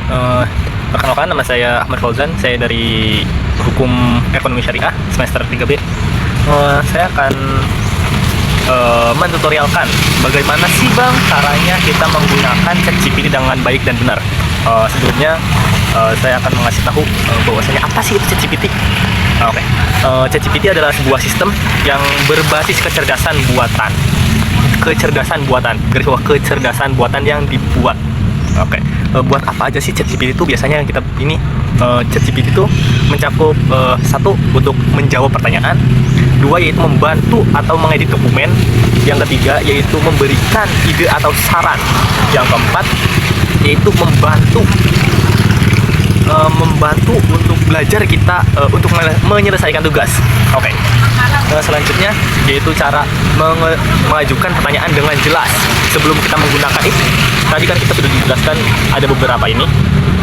Eh, Perkenalkan, nama saya Ahmad Fauzan. Saya dari Hukum Ekonomi Syariah semester 3B. Saya akan mentutorialkan bagaimana sih Bang caranya kita menggunakan ChatGPT dengan baik dan benar. Sebelumnya saya akan mengasih tahu bahwasanya apa sih itu ChatGPT. Oke. ChatGPT adalah sebuah sistem yang berbasis kecerdasan buatan. Garis bawah kecerdasan buatan yang dibuat. Oke. Buat apa aja sih ChatGPT itu? Biasanya yang kita ini ChatGPT itu mencakup satu, untuk menjawab pertanyaan, dua, yaitu membantu atau mengedit dokumen, yang ketiga yaitu memberikan ide atau saran, yang keempat yaitu membantu untuk belajar kita untuk menyelesaikan tugas. Oke. Selanjutnya yaitu cara mengajukan pertanyaan dengan jelas. Sebelum kita menggunakan itu, tadi kan kita sudah dijelaskan ada beberapa ini.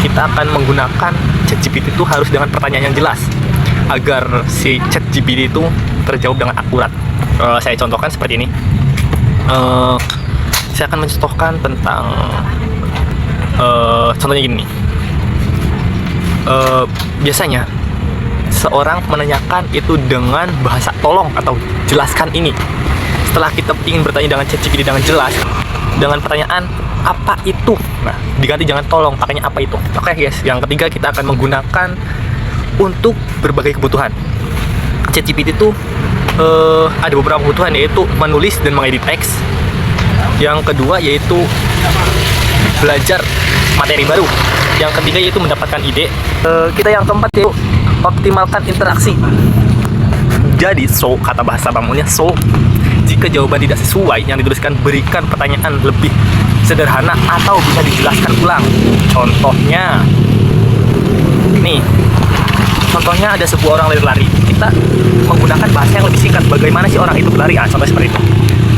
Kita akan menggunakan ChatGPT itu harus dengan pertanyaan yang jelas agar si ChatGPT itu terjawab dengan akurat. Saya contohkan seperti ini. Saya akan mencontohkan tentang contohnya gini. Biasanya seorang menanyakan itu dengan bahasa tolong atau jelaskan ini. Setelah kita ingin bertanya dengan ChatGPT dengan jelas, dengan pertanyaan apa itu, nah diganti jangan tolong, pakainya apa itu. Oke guys, yang ketiga kita akan menggunakan untuk berbagai kebutuhan. ChatGPT itu ada beberapa kebutuhan, yaitu menulis dan mengedit teks. Yang kedua yaitu belajar materi baru. Yang ketiga yaitu mendapatkan ide. Kita yang keempat yaitu optimalkan interaksi. Jadi kata bahasa bangunnya jika jawaban tidak sesuai yang dituliskan, berikan pertanyaan lebih sederhana atau bisa dijelaskan ulang. Contohnya nih, contohnya ada sebuah orang lari-lari, kita menggunakan bahasa yang lebih singkat. Bagaimana sih orang itu berlari? Contoh seperti itu.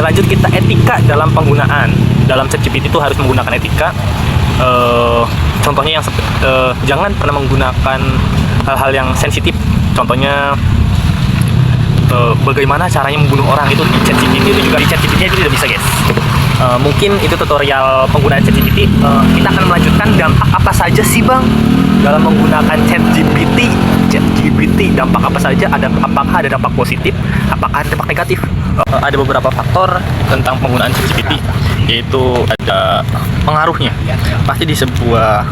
Lanjut, kita etika dalam penggunaan. Dalam ChatGPT itu harus menggunakan etika. Contohnya yang jangan pernah menggunakan hal-hal yang sensitif. Contohnya bagaimana caranya membunuh orang, itu di ChatGPT itu juga, di ChatGPT itu tidak bisa guys. Mungkin itu tutorial penggunaan ChatGPT. Kita akan melanjutkan dampak apa saja sih Bang dalam menggunakan ChatGPT. Dampak apa saja? Apakah ada dampak positif? Apakah ada dampak negatif? Ada beberapa faktor tentang penggunaan ChatGPT, yaitu ada pengaruhnya. Pasti di sebuah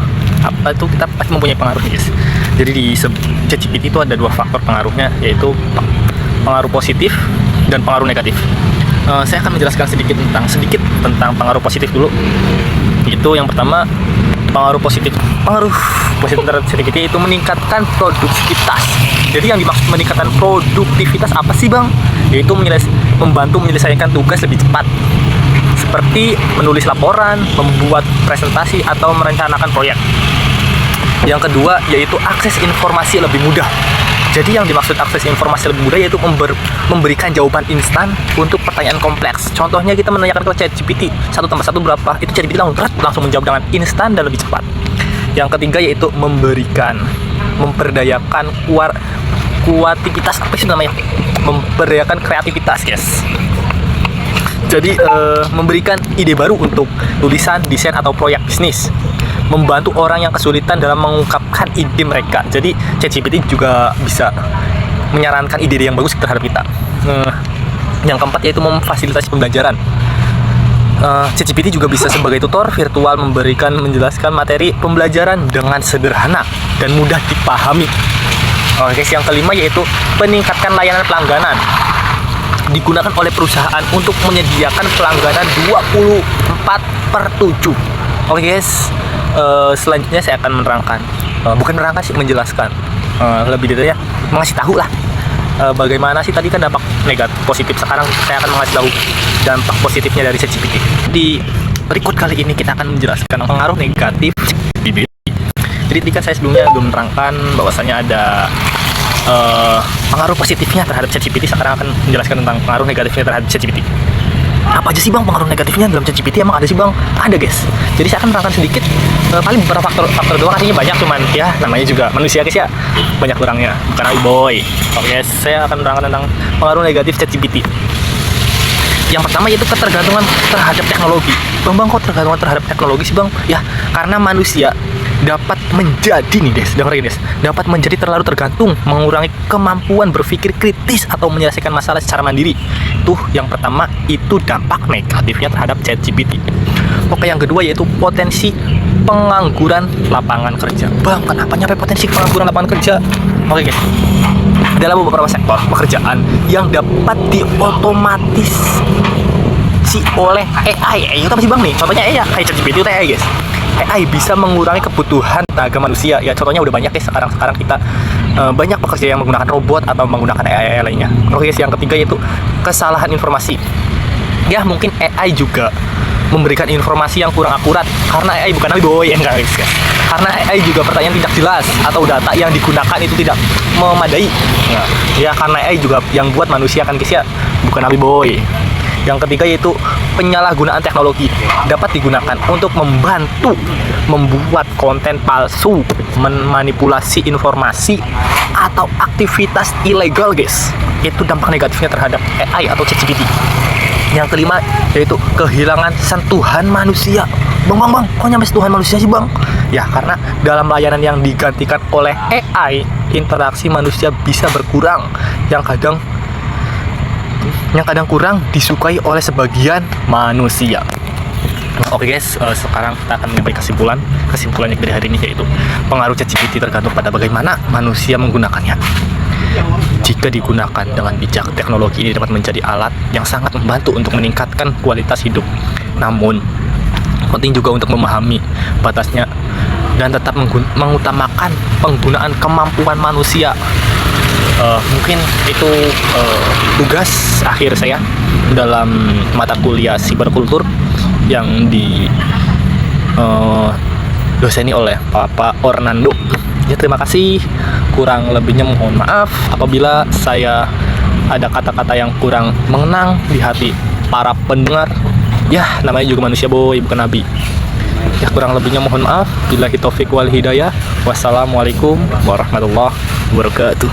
apa itu kita pasti mempunyai pengaruh guys. Jadi di ChatGPT itu ada dua faktor pengaruhnya, yaitu pengaruh positif dan pengaruh negatif. Saya akan menjelaskan sedikit tentang pengaruh positif dulu. Itu yang pertama, pengaruh positif terhadap ChatGPT itu meningkatkan produktivitas. Jadi yang dimaksud meningkatkan produktivitas apa sih Bang? Yaitu membantu menyelesaikan tugas lebih cepat, seperti menulis laporan, membuat presentasi, atau merencanakan proyek. Yang kedua yaitu akses informasi lebih mudah. Jadi yang dimaksud akses informasi lebih mudah yaitu memberikan jawaban instan untuk pertanyaan kompleks. Contohnya kita menanyakan ke ChatGPT 1 tambah 1 berapa, itu ChatGPT langsung menjawab dengan instan dan lebih cepat. Yang ketiga yaitu memperdayakan kreativitas. Apa sih namanya? Memperdayakan kreativitas guys. Jadi memberikan ide baru untuk tulisan, desain, atau proyek bisnis. Membantu orang yang kesulitan dalam mengungkapkan ide mereka. Jadi ChatGPT juga bisa menyarankan ide-ide yang bagus terhadap kita. Yang keempat yaitu memfasilitasi pembelajaran. ChatGPT juga bisa sebagai tutor virtual, menjelaskan materi pembelajaran dengan sederhana dan mudah dipahami. Oke, yang kelima yaitu meningkatkan layanan pelangganan. Digunakan oleh perusahaan untuk menyediakan pelangganan 24/7. Oke guys, selanjutnya saya akan menjelaskan lebih detailnya, mengasih tahu lah bagaimana sih tadi kan dampak negatif positif. Sekarang saya akan mengasih tahu dampak positifnya dari ChatGPT. Di berikut kali ini kita akan menjelaskan pengaruh negatif ChatGPT. Jadi tadi kan saya sebelumnya belum menerangkan bahwasanya ada pengaruh positifnya terhadap ChatGPT. Sekarang akan menjelaskan tentang pengaruh negatifnya terhadap ChatGPT. Apa aja sih Bang pengaruh negatifnya dalam ChatGPT? Emang ada sih Bang? Ada guys. Jadi saya akan menerangkan sedikit, paling beberapa faktor doang, artinya banyak, cuman ya namanya juga manusia guys ya, banyak kurangnya, bukan boy. Oke guys, saya akan menerangkan tentang pengaruh negatif ChatGPT. Yang pertama yaitu ketergantungan terhadap teknologi. Bang, kok tergantungan terhadap teknologi sih Bang? Ya karena manusia dapat menjadi nih Des, dengerin Des, dapat menjadi terlalu tergantung, mengurangi kemampuan berpikir kritis atau menyelesaikan masalah secara mandiri. Tuh yang pertama itu dampak negatifnya terhadap ChatGPT. Oke, yang kedua yaitu potensi pengangguran lapangan kerja. Bang, kenapa nyampe potensi pengangguran lapangan kerja? Oke guys, dalam beberapa sektor pekerjaan yang dapat diotomatis oleh AI. Itu apa sih Bang nih? Contohnya AI ya, kayak ChatGPT itu AI guys. AI bisa mengurangi kebutuhan tenaga manusia. Ya contohnya udah banyak guys, sekarang kita banyak pekerja yang menggunakan robot atau menggunakan AI lainnya. Oke guys, yang ketiga yaitu kesalahan informasi. Ya mungkin AI juga memberikan informasi yang kurang akurat, karena AI bukan nabi boy, ya enggak guys. Karena AI juga pertanyaan tidak jelas atau data yang digunakan itu tidak memadai. Nah, ya karena AI juga yang buat manusia kan guys ya, bukan nabi boy. Yang ketiga yaitu penyalahgunaan teknologi dapat digunakan untuk membantu membuat konten palsu, memanipulasi informasi atau aktivitas ilegal guys. Itu dampak negatifnya terhadap AI atau ChatGPT. Yang kelima yaitu kehilangan sentuhan manusia. Bang, kok nyampe sentuhan manusia sih Bang? Ya karena dalam layanan yang digantikan oleh AI, interaksi manusia bisa berkurang, yang kadang kurang disukai oleh sebagian manusia. Oke guys, sekarang kita akan menyampaikan kesimpulannya dari hari ini, yaitu pengaruh ChatGPT tergantung pada bagaimana manusia menggunakannya. Jika digunakan dengan bijak, teknologi ini dapat menjadi alat yang sangat membantu untuk meningkatkan kualitas hidup. Namun penting juga untuk memahami batasnya dan tetap mengutamakan penggunaan kemampuan manusia. Mungkin itu tugas akhir saya dalam mata kuliah siberkultur yang doseni oleh Pak Orlando. Ya terima kasih, kurang lebihnya mohon maaf apabila saya ada kata-kata yang kurang mengenang di hati para pendengar. Ya namanya juga manusia boy, bukan nabi. Ya kurang lebihnya mohon maaf. Billahi taufiq wal hidayah. Wassalamualaikum warahmatullahi wabarakatuh.